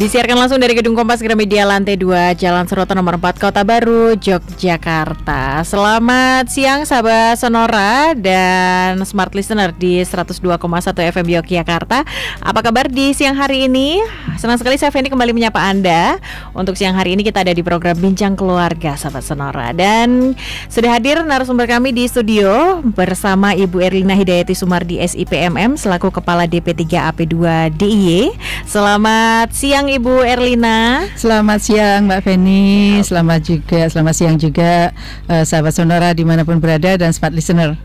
Disiarkan langsung dari Gedung Kompas Gramedia Lantai 2 Jalan Seroto nomor 4 Kota Baru, Yogyakarta. Selamat siang sahabat Sonora dan Smart Listener di 102,1 FM Yogyakarta. Apa kabar di siang hari ini? Senang sekali saya Feni kembali menyapa Anda. Untuk siang hari ini kita ada di program Bincang Keluarga sahabat Sonora. Dan sudah hadir narasumber kami di studio bersama Ibu Erlina Hidayati Sumardi SIPMM selaku Kepala DP3 AP2 DIY. Selamat siang Ibu Erlina. Selamat siang Mbak Feni. Selamat siang juga sahabat Sonora dimanapun berada dan Smart Listener.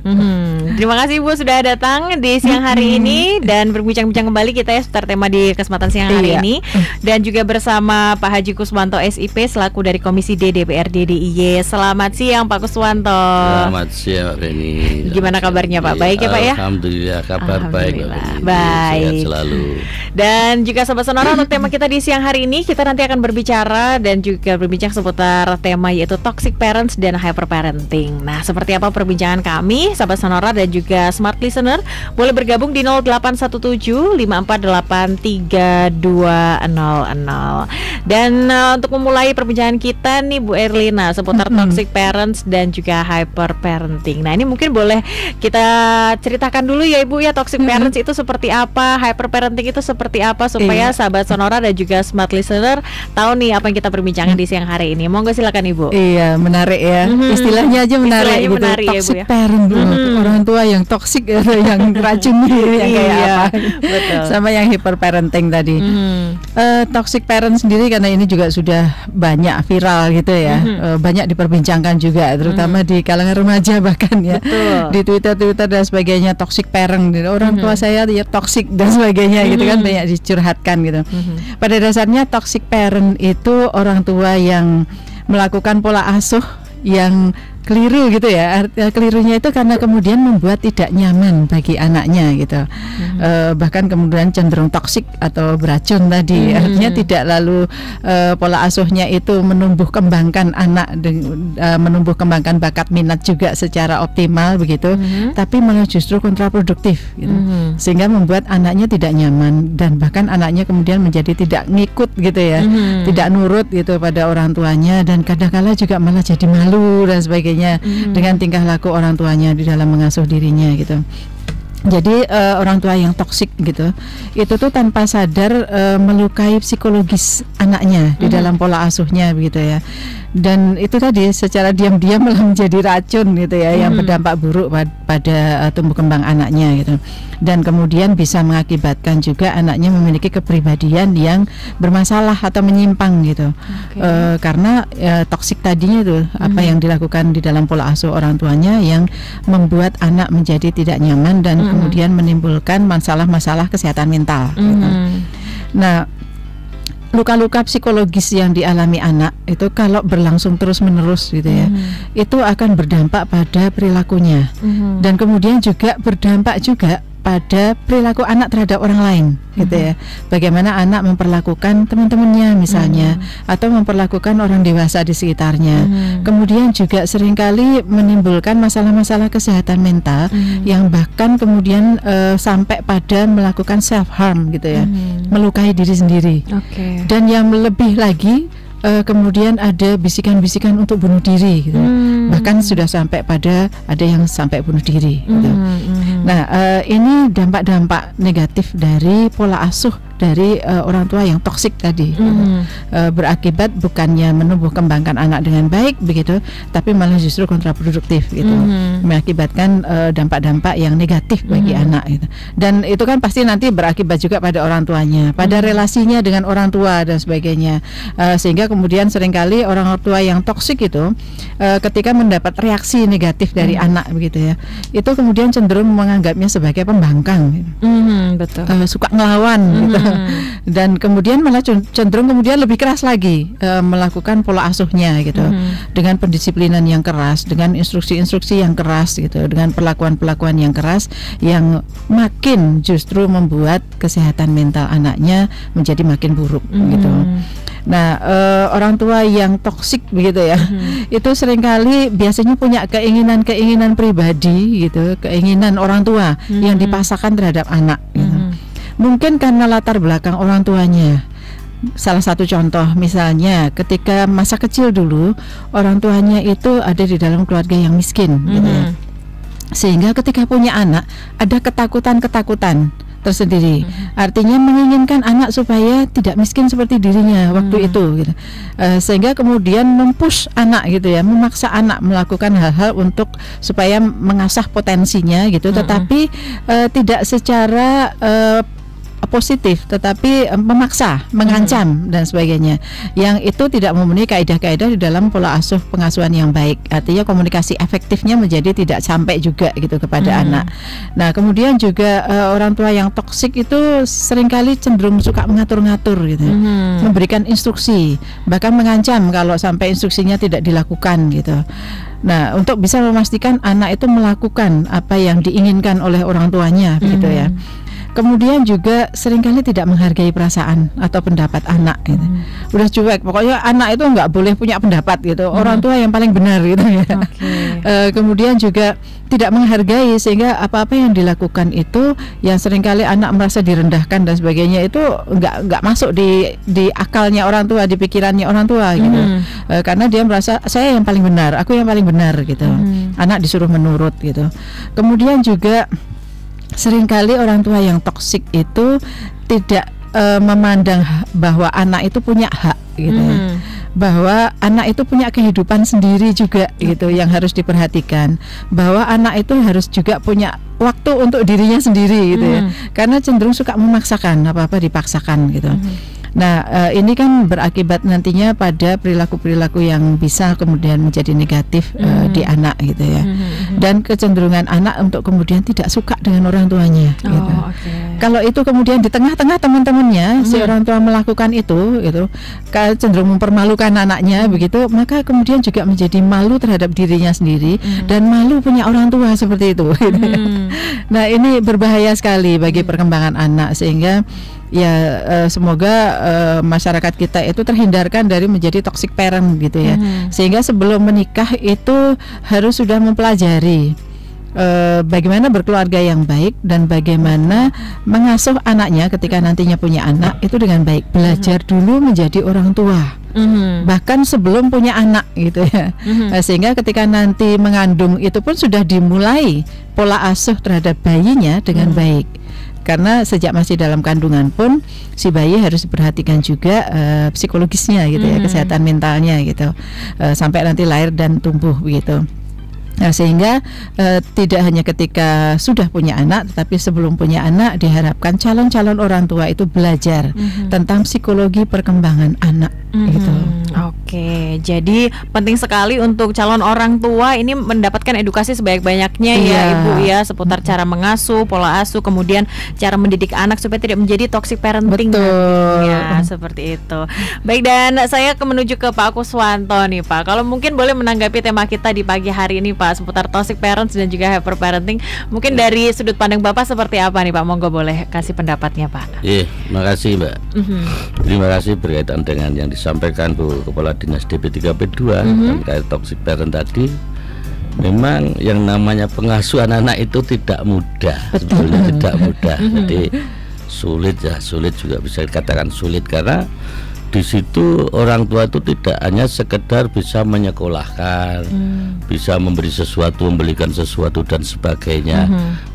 Terima kasih Ibu sudah datang di siang hari ini dan berbincang-bincang kembali kita ya seputar tema di kesempatan siang hari ini. Dan juga bersama Pak Haji Kuswanto SIP selaku dari Komisi D DPRD DIY. Selamat siang Pak Kuswanto. Selamat siang Mbak Feni. Gimana kabarnya Pak? Baik ya Pak ya? Alhamdulillah kabar baik Mbak Feni. Baik. Sehat selalu. Dan juga sahabat Sonora, untuk tema kita di siang hari ini kita nanti akan berbicara dan juga berbincang seputar tema yaitu toxic parents dan hyper parenting. Nah, seperti apa perbincangan kami sahabat Sonora dan juga Smart Listener boleh bergabung di 0817 548 3200. Dan untuk memulai perbincangan kita nih Bu Erlina seputar toxic parents dan juga hyper parenting. Nah, ini mungkin boleh kita ceritakan dulu ya Ibu ya, toxic parents itu seperti apa, hyper parenting itu seperti apa supaya sahabat Sonora dan juga Smart Listener tahu nih apa yang kita perbincangkan di siang hari ini. Monggo silakan Ibu. Iya, menarik ya. Istilahnya aja menarik gitu. Menarik, toxic ya, Bu, ya? parent, orang tua yang toxic atau yang racun yang kayak apa. Betul. Sama yang hyper parenting tadi. Toxic parent sendiri karena ini juga sudah banyak viral gitu ya. Banyak diperbincangkan juga terutama di kalangan remaja bahkan ya. Betul. Di Twitter dan sebagainya, toxic parent. Orang tua saya ya toxic dan sebagainya gitu kan, banyak dicurhatkan gitu. Pada dasarnya toxic parent itu orang tua yang melakukan pola asuh yang keliru gitu ya. Kelirunya itu karena kemudian membuat tidak nyaman bagi anaknya gitu. Bahkan kemudian cenderung toksik atau beracun tadi. Artinya tidak lalu pola asuhnya itu menumbuh kembangkan anak, menumbuh kembangkan bakat minat juga secara optimal begitu, tapi malah justru kontraproduktif gitu. Sehingga membuat anaknya tidak nyaman dan bahkan anaknya kemudian menjadi tidak ngikut gitu ya. Tidak nurut gitu pada orang tuanya dan kadang-kala juga malah jadi malu dan sebagainya. Dengan tingkah laku orang tuanya di dalam mengasuh dirinya gitu. Jadi orang tua yang toksik gitu, itu tuh tanpa sadar melukai psikologis anaknya di dalam pola asuhnya begitu ya. Dan itu tadi secara diam-diam malah menjadi racun gitu ya, yang berdampak buruk pada tumbuh kembang anaknya gitu. Dan kemudian bisa mengakibatkan juga anaknya memiliki kepribadian yang bermasalah atau menyimpang gitu. Karena toksik tadinya itu apa yang dilakukan di dalam pola asuh orang tuanya yang membuat anak menjadi tidak nyaman dan kemudian menimbulkan masalah-masalah kesehatan mental gitu. Nah, luka-luka psikologis yang dialami anak itu kalau berlangsung terus-menerus gitu ya, itu akan berdampak pada perilakunya dan kemudian juga berdampak juga pada perilaku anak terhadap orang lain gitu ya. Bagaimana anak memperlakukan teman-temannya misalnya atau memperlakukan orang dewasa di sekitarnya. Kemudian juga seringkali menimbulkan masalah-masalah kesehatan mental yang bahkan kemudian sampai pada melakukan self harm gitu ya. Melukai diri sendiri. Dan yang lebih lagi kemudian ada bisikan-bisikan untuk bunuh diri gitu. Bahkan sudah sampai pada ada yang sampai bunuh diri gitu. Nah, ini dampak-dampak negatif dari pola asuh dari orang tua yang toksik tadi. Berakibat bukannya menumbuh kembangkan anak dengan baik begitu, tapi malah justru kontraproduktif gitu. Mengakibatkan dampak-dampak yang negatif bagi anak gitu. Dan itu kan pasti nanti berakibat juga pada orang tuanya, pada relasinya dengan orang tua dan sebagainya. Sehingga kemudian seringkali orang tua yang toksik itu ketika mendapat reaksi negatif dari anak begitu ya, itu kemudian cenderung menganggapnya sebagai pembangkang gitu. Betul. Suka ngelawan gitu. Dan kemudian malah cenderung kemudian lebih keras lagi melakukan pola asuhnya gitu. Dengan pendisiplinan yang keras, dengan instruksi-instruksi yang keras gitu, dengan perlakuan-perlakuan yang keras yang makin justru membuat kesehatan mental anaknya menjadi makin buruk gitu. Nah, orang tua yang toksik begitu ya, itu seringkali biasanya punya keinginan-keinginan pribadi gitu, keinginan orang tua yang dipaksakan terhadap anak gitu. Mungkin karena latar belakang orang tuanya Salah satu contoh misalnya ketika masa kecil dulu orang tuanya itu ada di dalam keluarga yang miskin gitu ya. Sehingga ketika punya anak ada ketakutan-ketakutan tersendiri. Artinya menginginkan anak supaya tidak miskin seperti dirinya waktu itu gitu. Sehingga kemudian mempush anak gitu ya, memaksa anak melakukan hal-hal untuk supaya mengasah potensinya gitu, tetapi tidak secara positif, tetapi memaksa, mengancam dan sebagainya. Yang itu tidak memenuhi kaidah-kaidah di dalam pola asuh pengasuhan yang baik. Artinya komunikasi efektifnya menjadi tidak sampai juga gitu kepada anak. Nah, kemudian juga orang tua yang toksik itu seringkali cenderung suka mengatur-ngatur gitu, memberikan instruksi, bahkan mengancam kalau sampai instruksinya tidak dilakukan gitu. Nah, untuk bisa memastikan anak itu melakukan apa yang diinginkan oleh orang tuanya gitu ya. Kemudian juga seringkali tidak menghargai perasaan atau pendapat anak gitu. Udah cuek, pokoknya anak itu nggak boleh punya pendapat gitu. Orang tua yang paling benar gitu ya. Kemudian juga tidak menghargai, sehingga apa-apa yang dilakukan itu yang seringkali anak merasa direndahkan dan sebagainya itu nggak masuk di akalnya orang tua, di pikirannya orang tua gitu. Karena dia merasa saya yang paling benar, aku yang paling benar gitu. Anak disuruh menurut gitu. Kemudian juga seringkali orang tua yang toksik itu tidak memandang bahwa anak itu punya hak gitu ya. Bahwa anak itu punya kehidupan sendiri juga gitu yang harus diperhatikan. Bahwa anak itu harus juga punya waktu untuk dirinya sendiri gitu ya. Karena cenderung suka memaksakan, apa-apa dipaksakan gitu. Nah, ini kan berakibat nantinya pada perilaku-perilaku yang bisa kemudian menjadi negatif di anak gitu ya. Dan kecenderungan anak untuk kemudian tidak suka dengan orang tuanya gitu. Kalau itu kemudian di tengah-tengah teman-temannya si orang tua melakukan itu gitu, cenderung mempermalukan anaknya begitu, maka kemudian juga menjadi malu terhadap dirinya sendiri dan malu punya orang tua seperti itu gitu. Nah, ini berbahaya sekali bagi perkembangan anak, sehingga ya semoga masyarakat kita itu terhindarkan dari menjadi toxic parent gitu ya. Sehingga sebelum menikah itu harus sudah mempelajari bagaimana berkeluarga yang baik dan bagaimana mengasuh anaknya ketika nantinya punya anak itu dengan baik. Belajar dulu menjadi orang tua. Bahkan sebelum punya anak gitu ya. Sehingga ketika nanti mengandung itu pun sudah dimulai pola asuh terhadap bayinya dengan baik. Karena sejak masih dalam kandungan pun si bayi harus diperhatikan juga psikologisnya gitu ya, kesehatan mentalnya gitu, sampai nanti lahir dan tumbuh begitu. Nah, sehingga tidak hanya ketika sudah punya anak, tetapi sebelum punya anak diharapkan calon-calon orang tua itu belajar tentang psikologi perkembangan anak gitu. Oke, jadi penting sekali untuk calon orang tua ini mendapatkan edukasi sebanyak-banyaknya ya Ibu ya, seputar cara mengasuh, pola asuh, kemudian cara mendidik anak supaya tidak menjadi toxic parenting. Ya, seperti itu. Baik, dan saya menuju ke Pak Kuswanto nih Pak. Kalau mungkin boleh menanggapi tema kita di pagi hari ini Pak, seputar toxic parents dan juga hyper parenting. Mungkin dari sudut pandang Bapak seperti apa nih Pak? Monggo boleh kasih pendapatnya Pak. Iya, makasih Mbak. Terima kasih berkaitan dengan yang disampaikan Bu Kepala Dinas DP3P2 terkait toxic parent tadi. Memang yang namanya pengasuhan anak itu tidak mudah. Sebetulnya tidak mudah. Jadi sulit juga bisa dikatakan sulit, karena di situ orang tua itu tidak hanya sekedar bisa menyekolahkan, bisa memberi sesuatu, membelikan sesuatu dan sebagainya,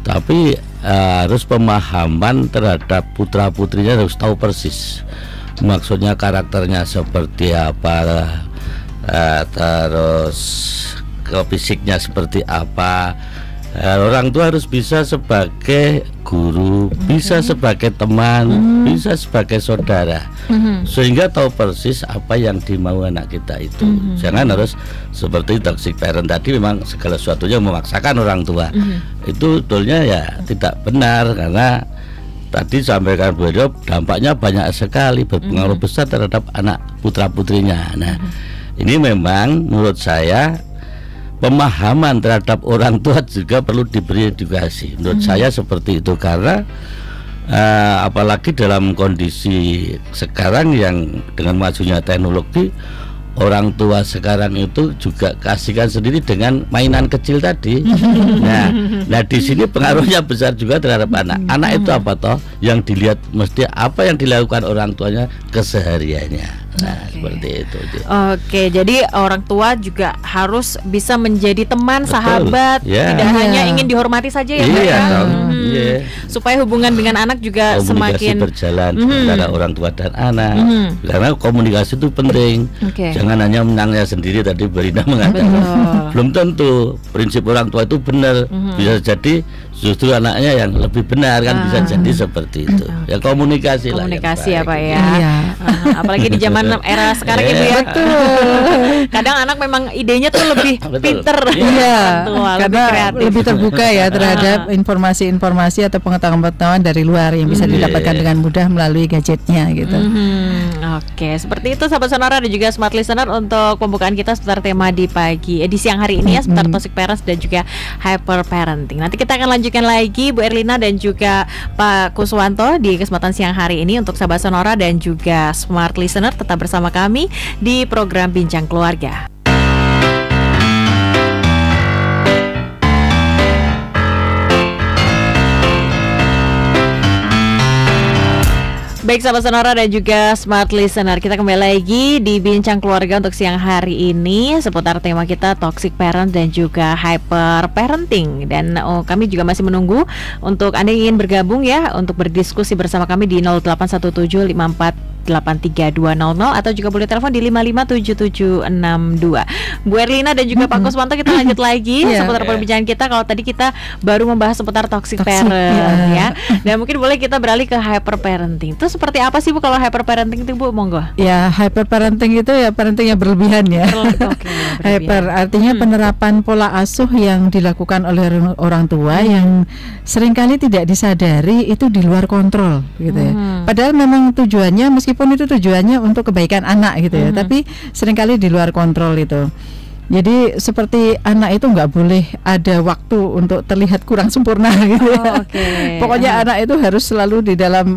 tapi harus pemahaman terhadap putra putrinya, harus tahu persis maksudnya karakternya seperti apa, terus fisiknya seperti apa. Orang tua harus bisa sebagai guru, bisa sebagai teman, bisa sebagai saudara, sehingga tahu persis apa yang dimau anak kita itu. Jangan harus seperti toxic parent tadi, memang segala sesuatunya memaksakan orang tua. Itu sebetulnya ya tidak benar, karena tadi sampaikan beliau dampaknya banyak sekali, berpengaruh besar terhadap anak putra putrinya. Nah, ini memang menurut saya pemahaman terhadap orang tua juga perlu diberi edukasi. Menurut saya seperti itu, karena apalagi dalam kondisi sekarang yang dengan majunya teknologi, orang tua sekarang itu juga kasihkan sendiri dengan mainan kecil tadi. Nah di sini pengaruhnya besar juga terhadap anak. Anak itu apa toh? Yang dilihat mesti apa yang dilakukan orang tuanya kesehariannya. Nah, seperti itu. Oke, jadi orang tua juga harus bisa menjadi teman, sahabat, tidak hanya ingin dihormati saja ya, supaya hubungan dengan anak juga semakin berjalan antara orang tua dan anak. Karena komunikasi itu penting. Jangan hanya menangnya sendiri, tadi Berina mengatakan. Belum tentu prinsip orang tua itu benar. Bisa jadi justru anaknya yang lebih benar kan, bisa jadi seperti itu. Ya komunikasi lah. Komunikasi ya Pak ya. Apalagi di zaman era sekarang Ibu ya. Kadang anak memang idenya tuh lebih pinter. Karena lebih terbuka ya terhadap informasi-informasi atau pengetahuan-pengetahuan dari luar yang bisa didapatkan dengan mudah melalui gadgetnya gitu. Oke, seperti itu sahabat Sonora dan juga smart listener untuk pembukaan kita seputar tema di siang hari ini ya, seputar toxic parents dan juga hyper parenting. Nanti kita akan lanjutkan lagi Bu Erlina dan juga Pak Kuswanto di kesempatan siang hari ini. Untuk sahabat Sonora dan juga smart listener, tetap bersama kami di program Bincang Keluarga. Baik sahabat Sonora dan juga smart listener, kita kembali lagi di Bincang Keluarga untuk siang hari ini seputar tema kita toxic parent dan juga hyper parenting. Dan kami juga masih menunggu untuk Anda yang ingin bergabung ya, untuk berdiskusi bersama kami di 081754832000 atau juga boleh telepon di 557762. Bu Erlina dan juga Pak Kuswanto, kita lanjut lagi seputar perbincangan kita. Kalau tadi kita baru membahas seputar toxic parent ya. Dan mungkin boleh kita beralih ke hyper parenting. Itu seperti apa sih Bu kalau hyper parenting itu Bu, monggo? Ya, hyper parenting itu ya parenting yang berlebihan ya. Hyper artinya penerapan pola asuh yang dilakukan oleh orang tua yang seringkali tidak disadari itu di luar kontrol gitu ya. Padahal memang tujuannya, meskipun itu tujuannya untuk kebaikan anak gitu ya, tapi seringkali di luar kontrol itu. Jadi seperti anak itu nggak boleh ada waktu untuk terlihat kurang sempurna gitu ya. Pokoknya anak itu harus selalu di dalam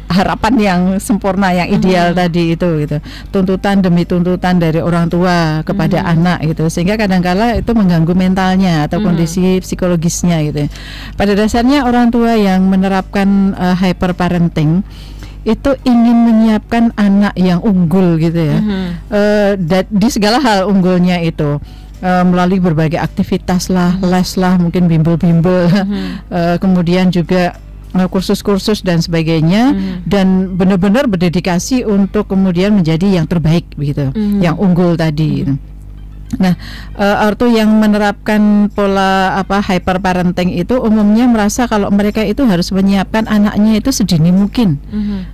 harapan yang sempurna, yang ideal tadi itu gitu. Tuntutan demi tuntutan dari orang tua kepada anak gitu, sehingga kadang-kala itu mengganggu mentalnya atau kondisi psikologisnya gitu ya. Pada dasarnya orang tua yang menerapkan hyper parenting itu ingin menyiapkan anak yang unggul gitu ya, di segala hal unggulnya itu, melalui berbagai aktivitas lah, les lah, mungkin bimbel-bimbel, kemudian juga kursus-kursus dan sebagainya, dan benar-benar berdedikasi untuk kemudian menjadi yang terbaik begitu, yang unggul tadi. Nah, ortu yang menerapkan pola hyper parenting itu umumnya merasa kalau mereka itu harus menyiapkan anaknya itu sedini mungkin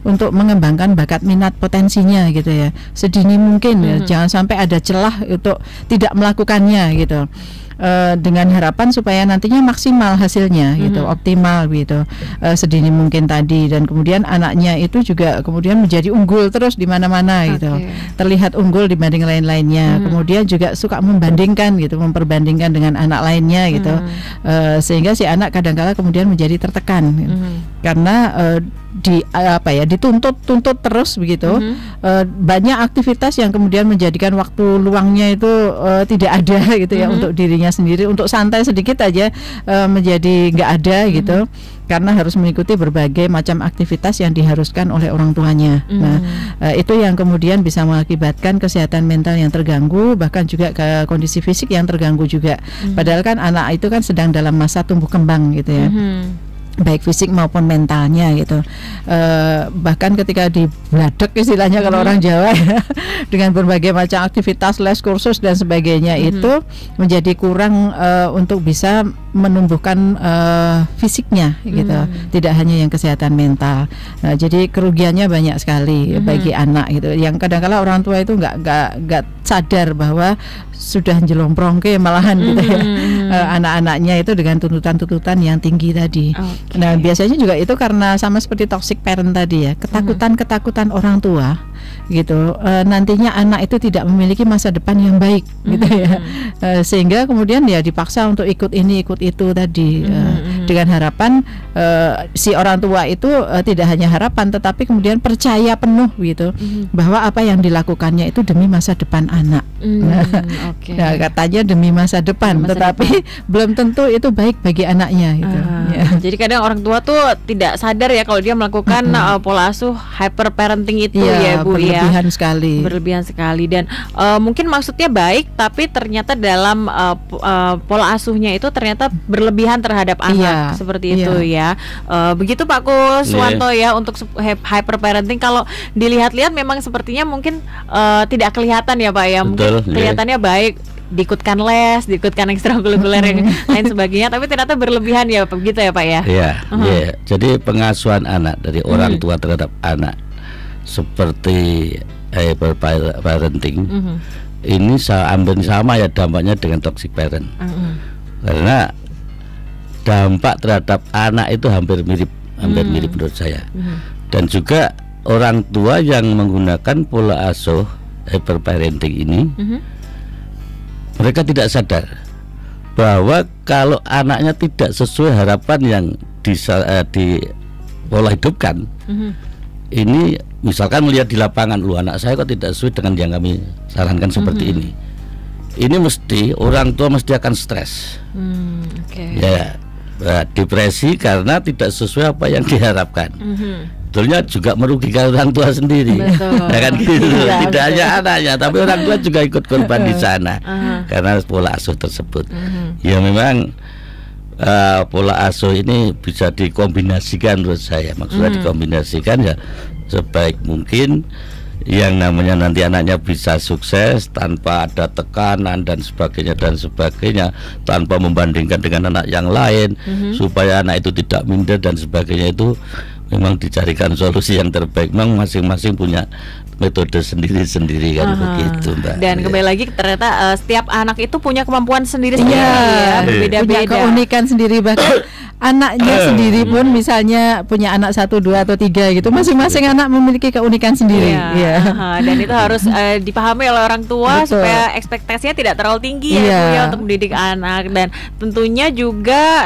untuk mengembangkan bakat minat potensinya gitu ya, sedini mungkin ya, jangan sampai ada celah untuk tidak melakukannya gitu. Dengan harapan supaya nantinya maksimal hasilnya gitu, optimal gitu, sedini mungkin tadi, dan kemudian anaknya itu juga kemudian menjadi unggul terus di mana-mana gitu, terlihat unggul dibanding lain-lainnya, kemudian juga suka membandingkan gitu, memperbandingkan dengan anak lainnya gitu, sehingga si anak kadang-kala kemudian menjadi tertekan gitu. Karena dituntut terus begitu, banyak aktivitas yang kemudian menjadikan waktu luangnya itu tidak ada gitu ya, untuk dirinya sendiri, untuk santai sedikit aja menjadi nggak ada gitu, karena harus mengikuti berbagai macam aktivitas yang diharuskan oleh orang tuanya. Nah, itu yang kemudian bisa mengakibatkan kesehatan mental yang terganggu, bahkan juga ke kondisi fisik yang terganggu juga. Padahal kan anak itu kan sedang dalam masa tumbuh kembang gitu ya, baik fisik maupun mentalnya gitu. Bahkan ketika dibladek istilahnya kalau orang Jawa ya, dengan berbagai macam aktivitas, les, kursus dan sebagainya, itu menjadi kurang untuk bisa menumbuhkan fisiknya gitu, tidak hanya yang kesehatan mental. Nah, jadi kerugiannya banyak sekali bagi anak gitu, yang kadang-kala orang tua itu nggak sadar bahwa sudah jelomprong ke malahan gitu ya, anak-anaknya itu dengan tuntutan-tuntutan yang tinggi tadi. Nah, biasanya juga itu karena sama seperti toxic parent tadi ya, ketakutan orang tua gitu, nantinya anak itu tidak memiliki masa depan yang baik gitu ya, sehingga kemudian ya dipaksa untuk ikut ini ikut itu tadi, dengan harapan si orang tua itu tidak hanya harapan tetapi kemudian percaya penuh gitu bahwa apa yang dilakukannya itu demi masa depan anak. Nah, katanya demi masa depan, tetapi belum tentu itu baik bagi anaknya gitu. Jadi kadang orang tua tuh tidak sadar ya kalau dia melakukan pola asuh hyper parenting itu ya Bu, berlebihan ya. sekali. Berlebihan sekali dan mungkin maksudnya baik tapi ternyata dalam pola asuhnya itu ternyata berlebihan terhadap anak seperti itu ya. Begitu Pak Kuswanto ya untuk hyper parenting, kalau dilihat-lihat memang sepertinya mungkin tidak kelihatan ya Pak ya. Mungkin kelihatannya baik, diikutkan les, diikutkan ekstrakurikuler yang lain sebagainya, tapi ternyata berlebihan ya, begitu ya Pak ya? Iya. Jadi pengasuhan anak dari orang tua terhadap anak seperti parenting ini hampir sama ya dampaknya dengan toxic parent. Karena dampak terhadap anak itu hampir mirip menurut saya. Dan juga orang tua yang menggunakan pola asuh hyper parenting ini mereka tidak sadar bahwa kalau anaknya tidak sesuai harapan yang di pola hidupkan, ini misalkan melihat di lapangan, lu anak saya kok tidak sesuai dengan yang kami sarankan seperti ini mesti orang tua mesti akan stres, ya, depresi karena tidak sesuai apa yang diharapkan. Sebetulnya juga merugikan orang tua sendiri. Ya kan gitu. Tidak hanya anaknya, tapi orang tua juga ikut korban di sana karena pola asuh tersebut. Ya memang pola asuh ini bisa dikombinasikan menurut saya. Maksudnya dikombinasikan ya sebaik mungkin, yang namanya nanti anaknya bisa sukses tanpa ada tekanan dan sebagainya, tanpa membandingkan dengan anak yang lain, supaya anak itu tidak minder dan sebagainya. Itu memang dicarikan solusi yang terbaik. Memang masing-masing punya metode sendiri-sendiri kan, begitu Mbak. Dan kembali lagi ternyata setiap anak itu punya kemampuan sendiri-sendiri ya, berbeda-beda, punya keunikan sendiri, bahkan anaknya sendiri pun misalnya punya anak 1, 2 atau 3 gitu, masing-masing anak memiliki keunikan sendiri. Dan itu harus dipahami oleh orang tua supaya ekspektasinya tidak terlalu tinggi ya untuk mendidik anak. Dan tentunya juga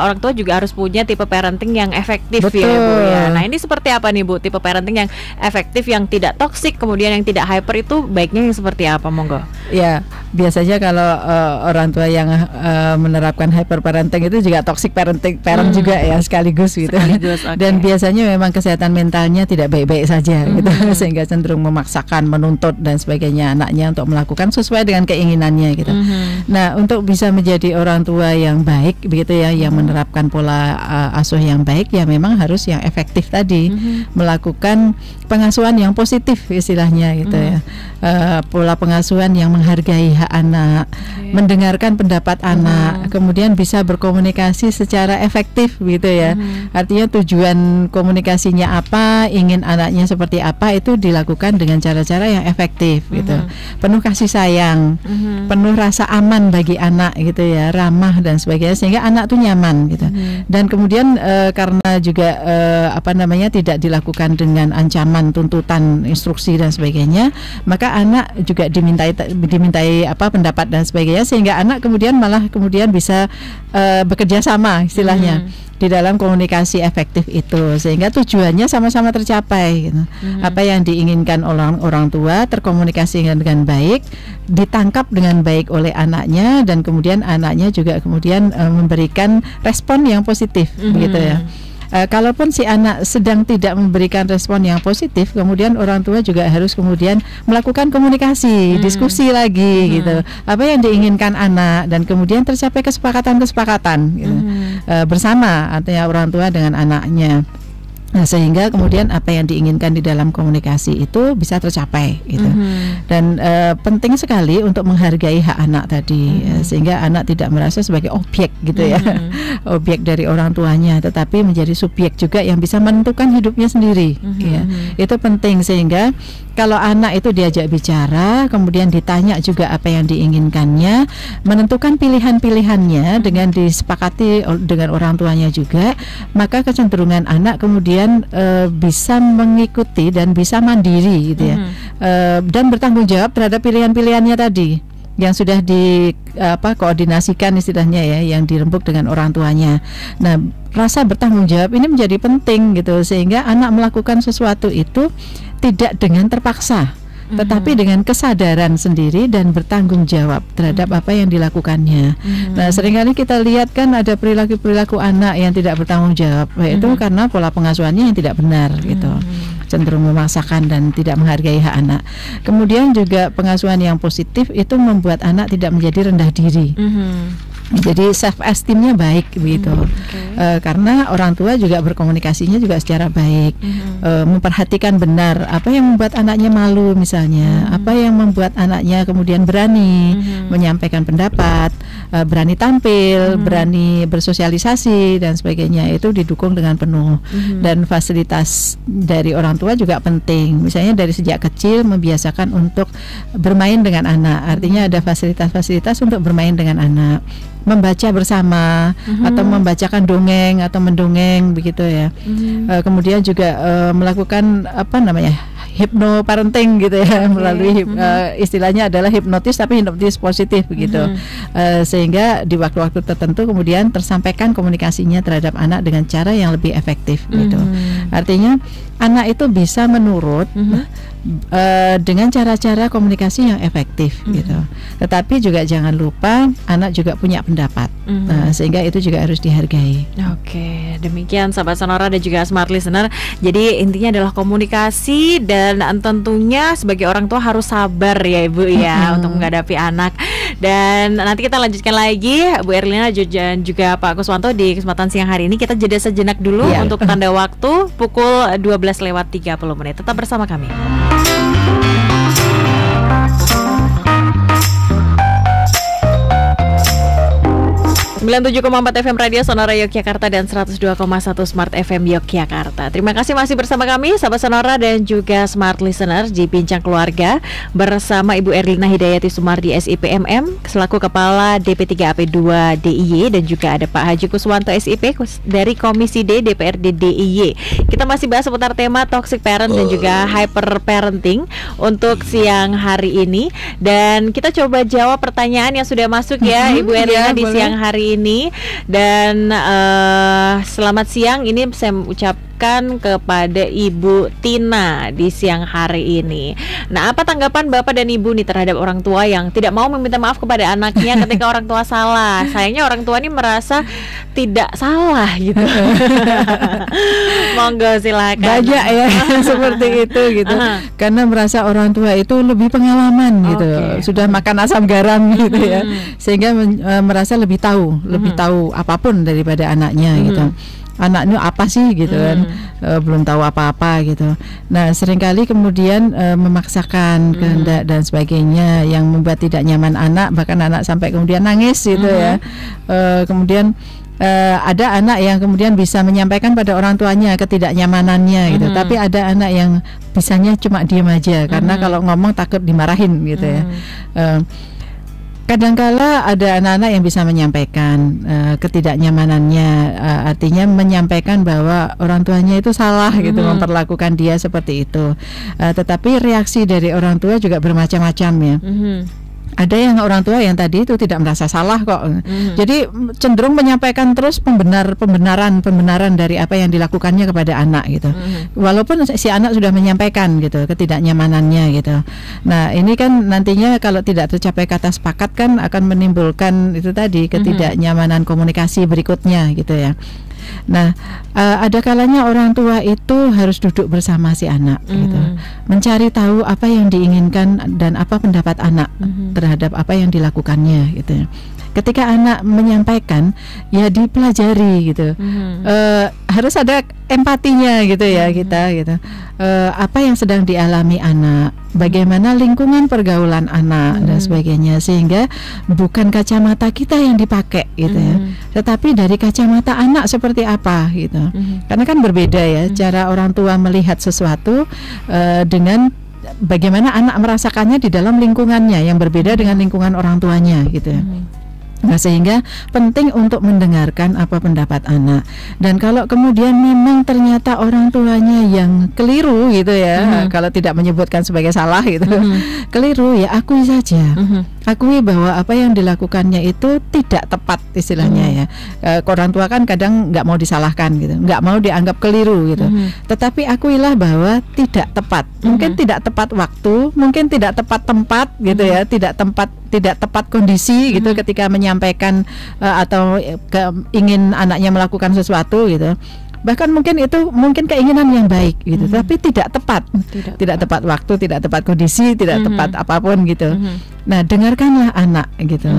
orang tua juga harus punya tipe parenting yang efektif ya Bu ya. Nah ini seperti apa nih Bu, tipe parenting yang efektif, yang tidak toksik, kemudian yang tidak hyper, itu baiknya yang seperti apa, monggo? Ya, biasanya kalau orang tua yang menerapkan hyper parenting itu juga toxic parenting juga ya sekaligus gitu. Dan biasanya memang kesehatan mentalnya tidak baik-baik saja gitu, sehingga cenderung memaksakan, menuntut dan sebagainya anaknya untuk melakukan sesuai dengan keinginannya gitu. Nah, untuk bisa menjadi orang tua yang baik begitu ya, yang menerapkan pola asuh yang baik, ya memang harus yang efektif tadi, melakukan pengasuhan yang positif istilahnya gitu ya. Pola pengasuhan yang menghargai hak anak, mendengarkan pendapat anak, kemudian bisa berkomunikasi secara efektif gitu ya. Artinya tujuan komunikasinya apa, ingin anaknya seperti apa, itu dilakukan dengan cara-cara yang efektif gitu. Penuh kasih sayang, penuh rasa aman bagi anak gitu ya, ramah dan sebagainya, sehingga anak tuh nyaman gitu. Dan kemudian karena juga tidak dilakukan dengan ancaman, tuntutan, instruksi dan sebagainya, maka anak juga dimintai pendapat dan sebagainya, sehingga anak kemudian bisa bekerja sama istilahnya di dalam komunikasi efektif itu, sehingga tujuannya sama-sama tercapai gitu. Apa yang diinginkan orang tua terkomunikasi dengan baik, ditangkap dengan baik oleh anaknya, dan kemudian anaknya juga kemudian memberikan respon yang positif begitu ya. Kalaupun si anak sedang tidak memberikan respon yang positif, kemudian orang tua juga harus kemudian melakukan komunikasi, diskusi lagi gitu. Apa yang diinginkan anak, dan kemudian tercapai kesepakatan gitu. Bersama, artinya orang tua dengan anaknya. Nah, sehingga kemudian apa yang diinginkan di dalam komunikasi itu bisa tercapai gitu. Dan penting sekali untuk menghargai hak anak tadi, sehingga anak tidak merasa sebagai objek gitu ya, objek dari orang tuanya, tetapi menjadi subjek juga yang bisa menentukan hidupnya sendiri ya. Itu penting, sehingga kalau anak itu diajak bicara, kemudian ditanya juga apa yang diinginkannya, menentukan pilihan-pilihannya dengan disepakati dengan orang tuanya juga, maka kecenderungan anak kemudian bisa mengikuti dan bisa mandiri gitu ya, dan bertanggung jawab terhadap pilihan-pilihannya tadi yang sudah koordinasikan istilahnya ya, yang dirembuk dengan orang tuanya. Nah, rasa bertanggung jawab ini menjadi penting gitu, sehingga anak melakukan sesuatu itu tidak dengan terpaksa, tetapi dengan kesadaran sendiri dan bertanggung jawab terhadap apa yang dilakukannya. Nah, seringkali kita lihat kan ada perilaku-perilaku anak yang tidak bertanggung jawab, yaitu karena pola pengasuhannya yang tidak benar gitu, cenderung memaksakan dan tidak menghargai hak anak. Kemudian juga pengasuhan yang positif itu membuat anak tidak menjadi rendah diri. Jadi self esteemnya baik begitu, karena orang tua juga berkomunikasinya juga secara baik, memperhatikan benar apa yang membuat anaknya malu misalnya, apa yang membuat anaknya kemudian berani menyampaikan pendapat, berani tampil, berani bersosialisasi dan sebagainya, itu didukung dengan penuh. Dan fasilitas dari orang tua juga penting, misalnya dari sejak kecil membiasakan untuk bermain dengan anak, artinya ada fasilitas-fasilitas untuk bermain dengan anak, membaca bersama atau membacakan dongeng atau mendongeng begitu ya. Kemudian juga melakukan hypnoparenting gitu ya, melalui istilahnya adalah hipnotis, tapi hipnotis positif begitu. Sehingga di waktu-waktu tertentu kemudian tersampaikan komunikasinya terhadap anak dengan cara yang lebih efektif gitu. Artinya anak itu bisa menurut dengan cara-cara komunikasi yang efektif gitu. Tetapi juga jangan lupa anak juga punya pendapat, sehingga itu juga harus dihargai. Oke, demikian sahabat Sonora dan juga smart listener. Jadi intinya adalah komunikasi, dan tentunya sebagai orang tua harus sabar ya Ibu ya untuk menghadapi anak. Dan nanti kita lanjutkan lagi Bu Erlina dan juga Pak Kuswanto di kesempatan siang hari ini. Kita jeda sejenak dulu untuk tanda waktu pukul 12:30. Tetap bersama kami. 97,4 FM Radio Sonora Yogyakarta dan 102,1 Smart FM Yogyakarta. Terima kasih masih bersama kami sahabat Sonora dan juga Smart Listener di Bincang Keluarga bersama Ibu Erlina Hidayati Sumardi SIPMM selaku Kepala DP3AP2 DIY, dan juga ada Pak Haji Kuswanto SIP dari Komisi D DPRD DIY. Kita masih bahas seputar tema toxic parent dan juga hyper parenting untuk siang hari ini, dan kita coba jawab pertanyaan yang sudah masuk ya Ibu Erlina di siang hari ini. Dan selamat siang, ini saya ucapkan kepada Ibu Tina di siang hari ini. Nah, apa tanggapan Bapak dan Ibu nih terhadap orang tua yang tidak mau meminta maaf kepada anaknya ketika orang tua salah? Sayangnya orang tua ini merasa tidak salah gitu. Monggo silakan. Banyak ya seperti itu gitu. Karena merasa orang tua itu lebih pengalaman gitu, sudah makan asam garam gitu ya, sehingga merasa lebih tahu apapun daripada anaknya gitu. Anaknya apa sih gitu kan, belum tahu apa-apa gitu. Nah, seringkali kemudian memaksakan kehendak dan sebagainya yang membuat tidak nyaman anak, bahkan anak sampai kemudian nangis gitu ya. Kemudian ada anak yang kemudian bisa menyampaikan pada orang tuanya ketidaknyamanannya gitu, tapi ada anak yang bisanya cuma diam aja karena kalau ngomong takut dimarahin gitu ya. Kadangkala ada anak-anak yang bisa menyampaikan ketidaknyamanannya, artinya menyampaikan bahwa orang tuanya itu salah gitu, memperlakukan dia seperti itu. Tetapi reaksi dari orang tua juga bermacam-macam ya. Ada yang orang tua yang tadi itu tidak merasa salah kok, jadi cenderung menyampaikan terus pembenaran dari apa yang dilakukannya kepada anak gitu, walaupun si anak sudah menyampaikan gitu ketidaknyamanannya gitu. Nah, ini kan nantinya kalau tidak tercapai kata sepakat kan akan menimbulkan itu tadi ketidaknyamanan komunikasi berikutnya gitu ya. Nah, ada kalanya orang tua itu harus duduk bersama si anak gitu, mencari tahu apa yang diinginkan dan apa pendapat anak terhadap apa yang dilakukannya gitu. Ketika anak menyampaikan, ya dipelajari gitu. Harus ada empatinya gitu ya kita gitu. Apa yang sedang dialami anak, bagaimana lingkungan pergaulan anak dan sebagainya, sehingga bukan kacamata kita yang dipakai gitu ya, tetapi dari kacamata anak seperti apa gitu. Karena kan berbeda ya cara orang tua melihat sesuatu dengan bagaimana anak merasakannya di dalam lingkungannya yang berbeda dengan lingkungan orang tuanya gitu ya. Nah, sehingga penting untuk mendengarkan apa pendapat anak. Dan kalau kemudian memang ternyata orang tuanya yang keliru gitu ya, kalau tidak menyebutkan sebagai salah gitu, keliru ya akui saja. akui bahwa apa yang dilakukannya itu tidak tepat istilahnya ya. Orang tua kan kadang nggak mau disalahkan gitu, nggak mau dianggap keliru gitu. Tetapi akuilah bahwa tidak tepat. Mungkin tidak tepat waktu, mungkin tidak tepat tempat gitu ya, tidak tepat kondisi gitu ketika menyampaikan atau ingin anaknya melakukan sesuatu gitu. Bahkan mungkin itu keinginan yang baik gitu, tapi tidak tepat waktu, tidak tepat kondisi, tidak tepat apapun gitu. Nah, dengarkanlah anak gitu,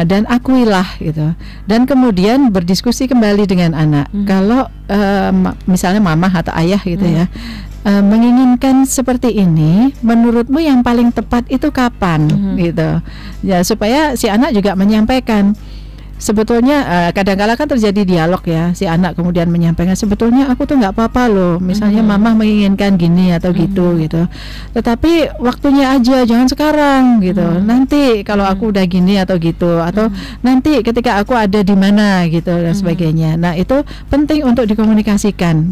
dan akuilah gitu, dan kemudian berdiskusi kembali dengan anak. Kalau misalnya mama atau ayah gitu ya, menginginkan seperti ini, menurutmu yang paling tepat itu kapan gitu ya, supaya si anak juga menyampaikan. Sebetulnya kadang-kala kan terjadi dialog ya, si anak kemudian menyampaikan sebetulnya aku tuh nggak apa-apa loh, misalnya mama menginginkan gini atau gitu, tetapi waktunya aja, jangan sekarang gitu, nanti kalau aku udah gini atau gitu, atau nanti ketika aku ada di mana gitu dan sebagainya. Nah, itu penting untuk dikomunikasikan.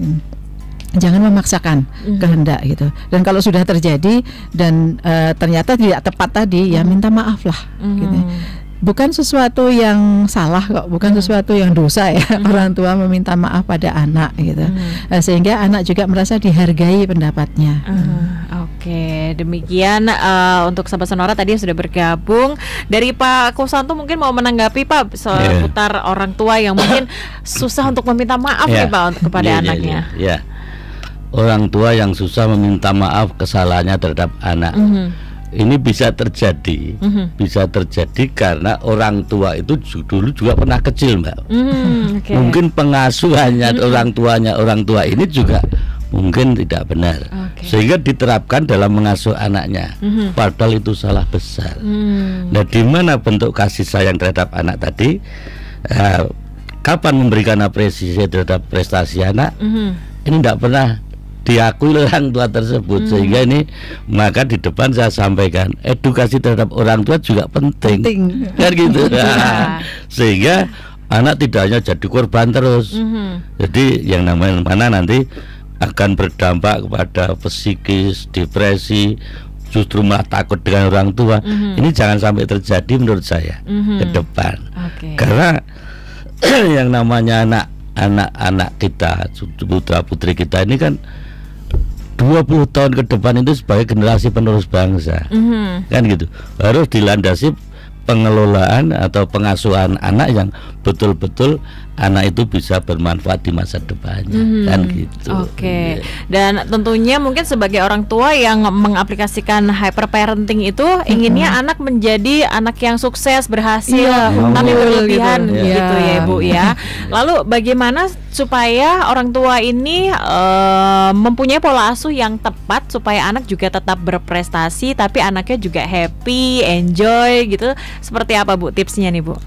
Jangan memaksakan kehendak gitu. Dan kalau sudah terjadi dan ternyata tidak tepat tadi, ya minta maaf lah gitu. Bukan sesuatu yang salah kok, bukan sesuatu yang dosa ya, orang tua meminta maaf pada anak gitu. Sehingga anak juga merasa dihargai pendapatnya. Oke, demikian untuk Sahabat Sonora tadi yang sudah bergabung. Dari Pak Kusanto mungkin mau menanggapi Pak seputar orang tua yang mungkin susah untuk meminta maaf nih Pak kepada anaknya. Orang tua yang susah meminta maaf kesalahannya terhadap anak. Ini bisa terjadi karena orang tua itu dulu juga pernah kecil, Mbak. Mungkin pengasuhannya orang tua ini juga mungkin tidak benar, sehingga diterapkan dalam mengasuh anaknya, padahal itu salah besar. Nah, di mana bentuk kasih sayang terhadap anak tadi? Kapan memberikan apresiasi terhadap prestasi anak? Ini tidak pernah diakui oleh orang tua tersebut, sehingga ini maka di depan saya sampaikan edukasi terhadap orang tua juga penting. Kan gitu. Sehingga anak tidak hanya jadi korban terus. Jadi yang namanya mana nanti akan berdampak kepada psikis, depresi, justru malah takut dengan orang tua. Ini jangan sampai terjadi menurut saya ke depan. Karena yang namanya anak-anak kita, putra putri kita ini kan 20 tahun ke depan itu sebagai generasi penerus bangsa, kan gitu. Harus dilandasi pengelolaan atau pengasuhan anak yang betul-betul anak itu bisa bermanfaat di masa depannya, kan gitu. Dan tentunya mungkin sebagai orang tua yang mengaplikasikan hyperparenting itu inginnya anak menjadi anak yang sukses, berhasil, tapi berlebihan gitu ya Ibu ya. Lalu bagaimana supaya orang tua ini mempunyai pola asuh yang tepat supaya anak juga tetap berprestasi tapi anaknya juga happy, enjoy gitu. Seperti apa Bu tipsnya nih Bu?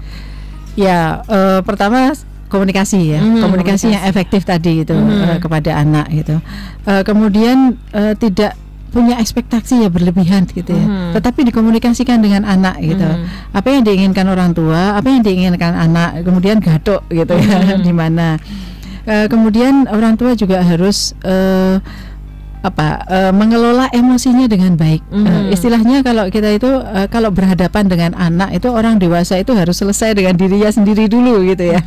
Ya, pertama komunikasi ya, komunikasi yang efektif tadi gitu kepada anak gitu. Kemudian tidak punya ekspektasi ya berlebihan gitu ya, tetapi dikomunikasikan dengan anak gitu. Apa yang diinginkan orang tua, apa yang diinginkan anak, kemudian gadok gitu ya di mana. Kemudian orang tua juga harus mengelola emosinya dengan baik. Istilahnya kalau kita itu kalau berhadapan dengan anak itu, orang dewasa itu harus selesai dengan dirinya sendiri dulu gitu ya.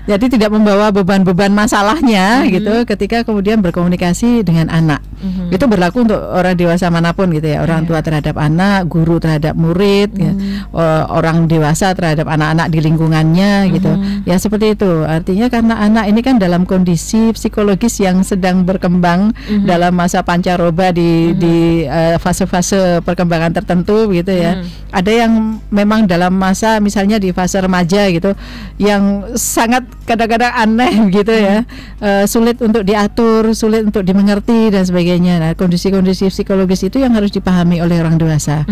Jadi tidak membawa beban-beban masalahnya gitu ketika kemudian berkomunikasi dengan anak. Itu berlaku untuk orang dewasa manapun gitu ya, orang tua terhadap anak, guru terhadap murid, ya, orang dewasa terhadap anak-anak di lingkungannya gitu. Ya seperti itu. Artinya karena anak ini kan dalam kondisi psikologis yang sedang berkembang dalam masa pancaroba di fase-fase perkembangan tertentu gitu ya. Ada yang memang dalam masa misalnya di fase remaja gitu yang sangat kadang-kadang aneh gitu ya, sulit untuk diatur, sulit untuk dimengerti dan sebagainya. Nah, kondisi-kondisi psikologis itu yang harus dipahami oleh orang dewasa.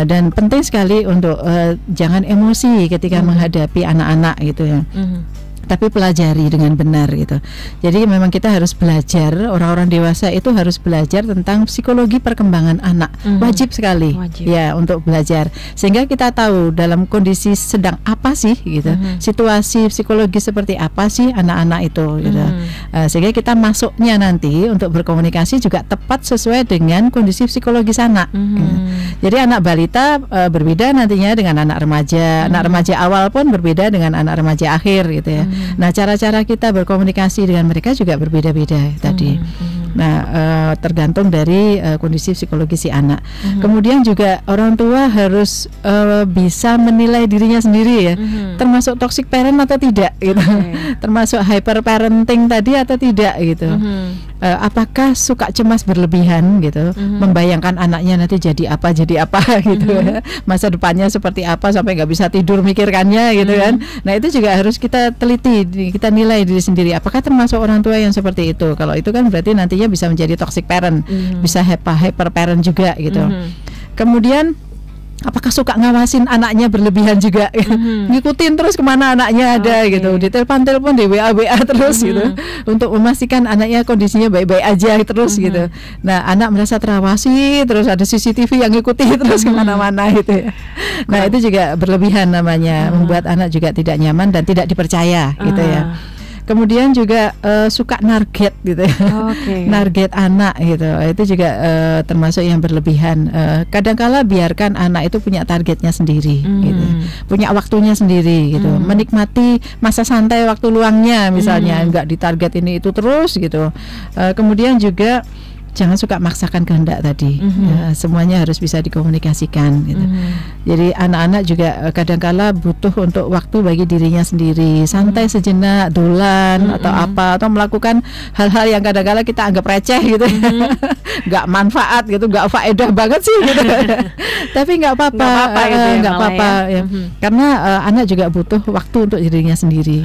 Dan penting sekali untuk jangan emosi ketika menghadapi anak-anak gitu ya. tapi pelajari dengan benar gitu. Jadi memang kita harus belajar, orang-orang dewasa itu harus belajar tentang psikologi perkembangan anak. Wajib sekali ya untuk belajar, sehingga kita tahu dalam kondisi sedang apa sih gitu, situasi psikologi seperti apa sih anak-anak itu gitu. Sehingga kita masuknya nanti untuk berkomunikasi juga tepat sesuai dengan kondisi psikologis anak gitu. Jadi anak balita berbeda nantinya dengan anak remaja. Anak remaja awal pun berbeda dengan anak remaja akhir gitu ya. Nah, cara-cara kita berkomunikasi dengan mereka juga berbeda-beda tadi. Nah, tergantung dari kondisi psikologi si anak. Kemudian juga orang tua harus bisa menilai dirinya sendiri ya, termasuk toxic parent atau tidak gitu, termasuk hyper parenting tadi atau tidak gitu. Apakah suka cemas berlebihan gitu, membayangkan anaknya nanti jadi apa gitu ya, masa depannya seperti apa sampai nggak bisa tidur mikirkannya gitu kan. Nah, itu juga harus kita teliti, kita nilai diri sendiri. Apakah termasuk orang tua yang seperti itu? Kalau itu kan berarti nantinya bisa menjadi toxic parent, bisa hyper parent juga gitu. Kemudian apakah suka ngawasin anaknya berlebihan juga, ngikutin terus kemana anaknya ada gitu, ditelepon di WA terus gitu, untuk memastikan anaknya kondisinya baik-baik aja terus gitu. Nah, anak merasa terawasi, terus ada CCTV yang ngikuti terus kemana-mana gitu ya. Nah, itu juga berlebihan namanya, membuat anak juga tidak nyaman dan tidak dipercaya gitu ya. Kemudian juga suka narget gitu ya, narget anak gitu, itu juga termasuk yang berlebihan. Kadangkala biarkan anak itu punya targetnya sendiri, gitu, punya waktunya sendiri gitu, menikmati masa santai waktu luangnya misalnya, nggak ditarget ini itu terus gitu. Kemudian juga jangan suka maksakan kehendak tadi, ya, semuanya harus bisa dikomunikasikan gitu. Jadi anak-anak juga kadangkala butuh untuk waktu bagi dirinya sendiri, santai sejenak, dolan atau apa, atau melakukan hal-hal yang kadangkala kita anggap receh gitu, nggak manfaat gitu, nggak faedah banget sih gitu. Tapi nggak apa-apa, nggak apa-apa ya. Karena anak juga butuh waktu untuk dirinya sendiri.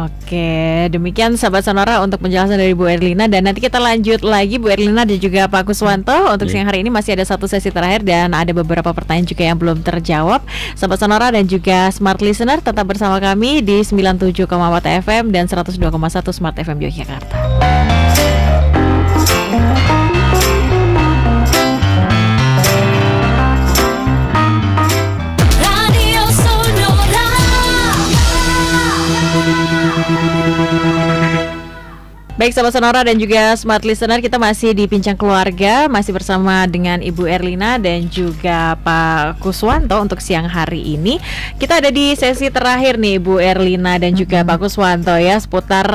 Oke, demikian sahabat Sonora untuk penjelasan dari Bu Erlina, dan nanti kita lanjut lagi Bu Erlina dan juga Pak Kuswanto. Untuk siang hari ini masih ada satu sesi terakhir dan ada beberapa pertanyaan juga yang belum terjawab. Sahabat Sonora dan juga Smart Listener, tetap bersama kami di 97,4 FM dan 102,1 Smart FM Yogyakarta. Baik sahabat Sonora dan juga Smart Listener, kita masih di Bincang Keluarga, masih bersama dengan Ibu Erlina dan juga Pak Kuswanto untuk siang hari ini. Kita ada di sesi terakhir nih Ibu Erlina dan juga Pak Kuswanto ya, seputar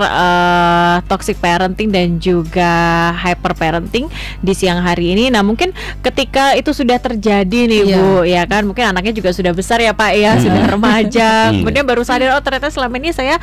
toxic parenting dan juga hyper parenting di siang hari ini. Nah, mungkin ketika itu sudah terjadi nih Bu, ya kan, mungkin anaknya juga sudah besar ya Pak ya, sudah remaja, kemudian baru sadar, oh ternyata selama ini saya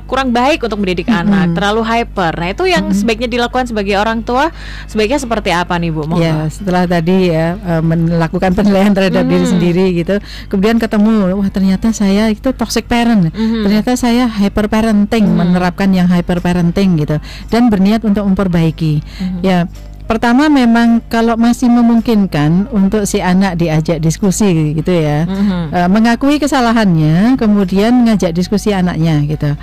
kurang baik untuk mendidik anak, terlalu hyper. Nah, itu yang sebaiknya dilakukan sebagai orang tua, sebaiknya seperti apa nih Bu? Ya, setelah tadi ya melakukan penilaian terhadap diri sendiri gitu, kemudian ketemu, wah ternyata saya itu toxic parent, ternyata saya hyper parenting, menerapkan yang hyper parenting gitu, dan berniat untuk memperbaiki. Ya, pertama memang kalau masih memungkinkan untuk si anak diajak diskusi gitu ya, mengakui kesalahannya, kemudian mengajak diskusi anaknya gitu.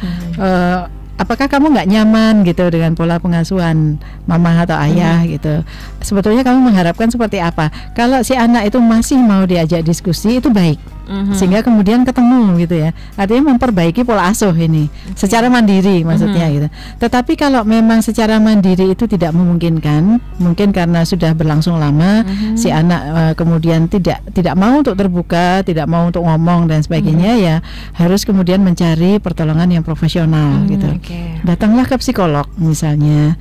Apakah kamu nggak nyaman gitu dengan pola pengasuhan mama atau ayah gitu? Sebetulnya kamu mengharapkan seperti apa? Kalau si anak itu masih mau diajak diskusi, itu baik. Sehingga kemudian ketemu gitu ya, artinya memperbaiki pola asuh ini secara mandiri maksudnya gitu. Tetapi kalau memang secara mandiri itu tidak memungkinkan, mungkin karena sudah berlangsung lama, si anak kemudian tidak mau untuk terbuka, tidak mau untuk ngomong dan sebagainya, ya harus kemudian mencari pertolongan yang profesional gitu. Datanglah ke psikolog misalnya,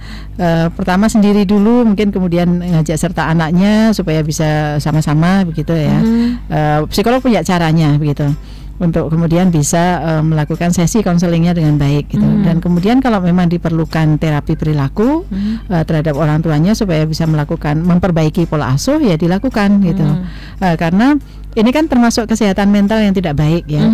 pertama sendiri dulu, mungkin kemudian ngajak serta anaknya supaya bisa sama-sama begitu ya. Psikolog punya caranya begitu, untuk kemudian bisa melakukan sesi konselingnya dengan baik gitu. Dan kemudian kalau memang diperlukan terapi perilaku terhadap orang tuanya supaya bisa memperbaiki pola asuh, ya dilakukan gitu. Karena ini kan termasuk kesehatan mental yang tidak baik ya.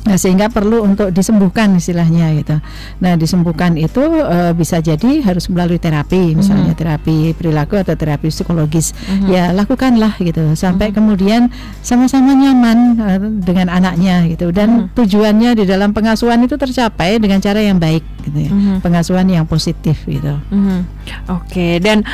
Nah, sehingga perlu untuk disembuhkan istilahnya gitu. Nah, disembuhkan itu bisa jadi harus melalui terapi, misalnya terapi perilaku atau terapi psikologis. Ya, lakukanlah gitu sampai kemudian sama-sama nyaman dengan anaknya gitu. Dan tujuannya di dalam pengasuhan itu tercapai dengan cara yang baik gitu ya. Pengasuhan yang positif gitu. Oke, dan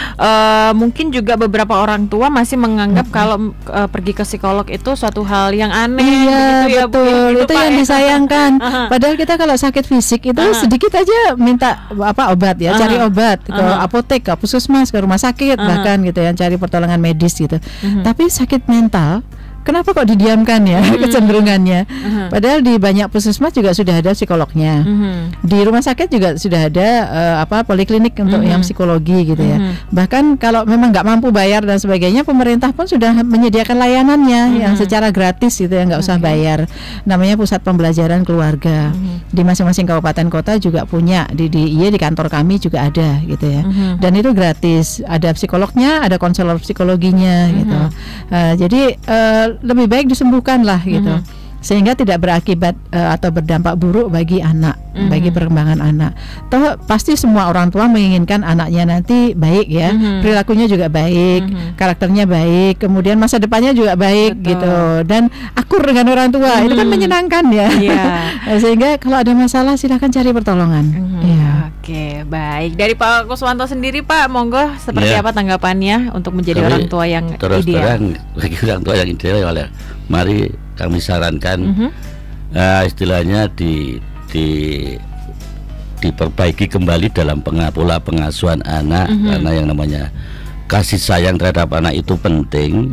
mungkin juga beberapa orang tua masih menganggap kalau pergi ke psikolog itu suatu hal yang aneh. Iya, begitu betul. ya, Itu yang disayangkan. Padahal kita kalau sakit fisik itu sedikit aja minta obat ya, cari obat ke apotek, ke puskesmas, ke rumah sakit bahkan gitu ya, cari pertolongan medis gitu. Tapi sakit mental kenapa kok didiamkan ya kecenderungannya? Padahal di banyak puskesmas juga sudah ada psikolognya. Di rumah sakit juga sudah ada poliklinik untuk yang psikologi gitu ya. Bahkan kalau memang nggak mampu bayar dan sebagainya, pemerintah pun sudah menyediakan layanannya yang secara gratis gitu ya, nggak usah bayar. Namanya Pusat Pembelajaran Keluarga. Di masing-masing kabupaten kota juga punya. Di kantor kami juga ada gitu ya. Dan itu gratis. Ada psikolognya, ada konselor psikologinya gitu. Jadi lebih baik disembuhkan lah gitu, sehingga tidak berakibat atau berdampak buruk bagi anak, bagi perkembangan anak. Toh pasti semua orang tua menginginkan anaknya nanti baik ya, perilakunya juga baik, karakternya baik, kemudian masa depannya juga baik. Betul. Gitu, dan akur dengan orang tua itu kan menyenangkan ya. Sehingga kalau ada masalah silahkan cari pertolongan. Oke, baik. Dari Pak Kuswanto sendiri, Pak, monggo seperti apa tanggapannya untuk menjadi orang tua yang terus ideal? Terang bagi orang tua yang ideal, mari kami sarankan istilahnya diperbaiki kembali dalam pola pengasuhan anak, karena yang namanya kasih sayang terhadap anak itu penting,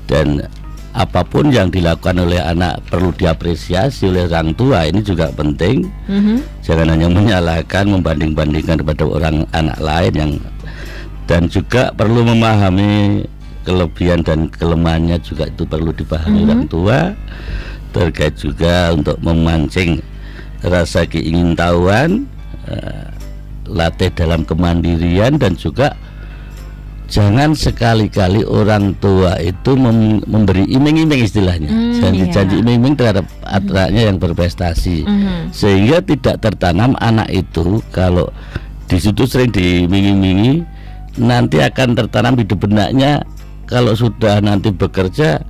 dan apapun yang dilakukan oleh anak perlu diapresiasi oleh orang tua, ini juga penting. Jangan hanya menyalahkan, membanding-bandingkan kepada anak lain, dan juga perlu memahami kelebihan dan kelemahannya juga itu perlu dipahami orang tua. Terkait juga untuk memancing rasa keingintahuan, latih dalam kemandirian, dan juga jangan sekali-kali orang tua itu memberi iming-iming istilahnya, janji iming-iming terhadap anaknya yang berprestasi, sehingga tidak tertanam anak itu. Kalau di situ sering diiming-imingi, nanti akan tertanam di benaknya kalau sudah nanti bekerja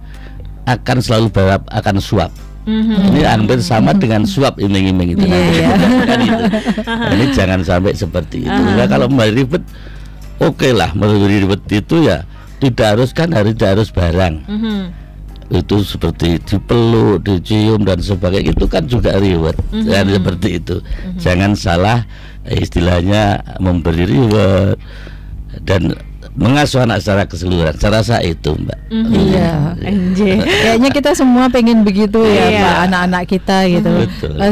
akan selalu berharap akan suap. Ini hampir sama dengan suap iming-iming itu. Ini jangan sampai seperti itu. Nah, kalau memberi ribet, oke lah, memberi ribet itu ya tidak harus barang. Itu seperti dipeluk, dicium dan sebagainya, itu kan juga ribet. Seperti itu. Jangan salah istilahnya memberi ribet dan mengasuh anak secara keseluruhan. Saya rasa itu, Mbak. Iya. Kayaknya kita semua pengen begitu ya, Pak, anak-anak kita gitu.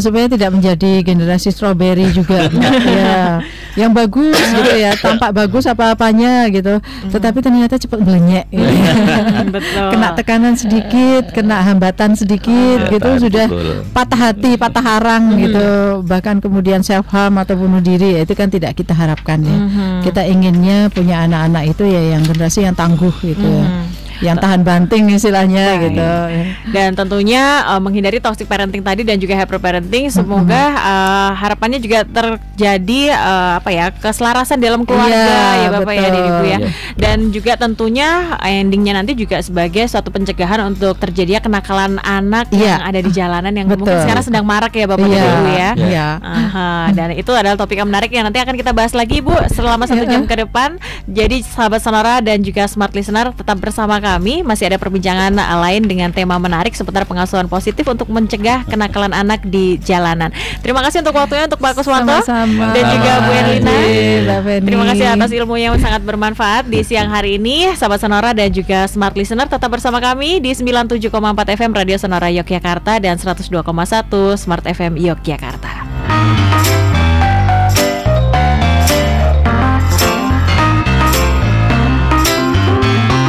Supaya tidak menjadi generasi strawberry juga, Mbak. Ya, yang bagus gitu ya, tampak bagus apa-apanya gitu, tetapi ternyata cepat melenyek. Gitu. Kena tekanan sedikit, kena hambatan sedikit, gitu sudah patah hati, patah harang gitu, bahkan kemudian self harm atau bunuh diri. Itu kan tidak kita harapkan ya. Kita inginnya punya anak-anak itu ya yang generasi yang tangguh gitu, yang tahan banting istilahnya gitu. Dan tentunya menghindari toxic parenting tadi dan juga hyper parenting. Semoga harapannya juga terjadi keselarasan dalam keluarga ya Bapak ya dan Ibu ya. Dan juga tentunya endingnya nanti juga sebagai suatu pencegahan untuk terjadinya kenakalan anak yang ada di jalanan yang mungkin sekarang sedang marak ya Bapak dan Ibu ya. Dan itu adalah topik yang menarik yang nanti akan kita bahas lagi Bu selama 1 jam ke depan. Jadi sahabat Sonora dan juga smart listener tetap bersama kami, masih ada perbincangan lain dengan tema menarik seputar pengasuhan positif untuk mencegah kenakalan anak di jalanan. Terima kasih untuk waktunya untuk Pak Kuswanto dan juga Bu Erlina. Terima kasih atas ilmu yang sangat bermanfaat di siang hari ini. Sahabat Sonora dan juga smart listener tetap bersama kami di 97,4 FM Radio Sonora Yogyakarta dan 102,1 Smart FM Yogyakarta.